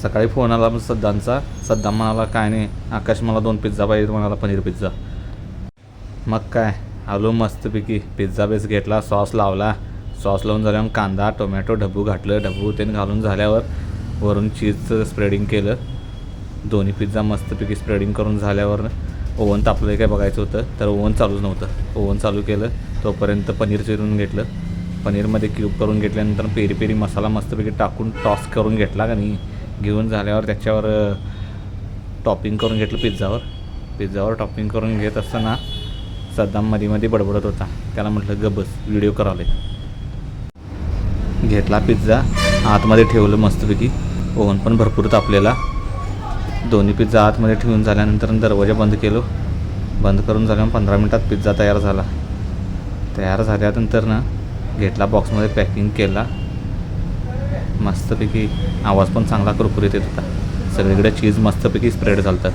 सकाळी फोन आला सद्दामचा. सद्दाम म्हणाला काय नाही आकाश मला 2 पिझ्झा पाहिजे म्हणाला, पनीर पिझ्झा. मग काय आलो मस्तपैकी पिझ्झा बेस घेतला, सॉस लावला. सॉस लावून झाल्यावर कांदा टोमॅटो ढबू घातलं. ढबू त्याने घालून झाल्यावर वरून चीजचं स्प्रेडिंग केलं. दोन्ही पिझ्झा मस्तपैकी स्प्रेडिंग करून झाल्यावर ओव्हन तापलं काय बघायचं होतं, तर ओव्हन चालूच नव्हतं. ओव्हन चालू केलं तोपर्यंत पनीर चिरून घेतलं. पनीरमध्ये क्यूब करून घेतल्यानंतर पेरी पेरी मसाला मस्तपैकी टाकून टॉस करून घेतला का नाही. घेऊन झाल्यावर त्याच्यावर टॉपिंग करून घेतलं पिझ्झावर टॉपिंग करून घेत असताना सद्दाम मध्ये बडबडत होता. त्याला म्हटलं गबस व्हिडिओ करावले. घेतला पिझ्झा आतमध्ये ठेवलं मस्तपैकी. ओव्हन पण भरपूर तापलेला. दोन्ही पिझ्झा आतमध्ये ठेवून झाल्यानंतर दरवाजा बंद केलो. बंद करून झाल्यावर 15 मिनटात पिझ्झा तयार झाला. तयार झाल्यानंतर ना घेतला बॉक्समध्ये पॅकिंग केला. मस्तपैकी आवाज पण चांगला कुरकुरीत येत होता. सगळीकडे चीज मस्तपैकी स्प्रेड झालं.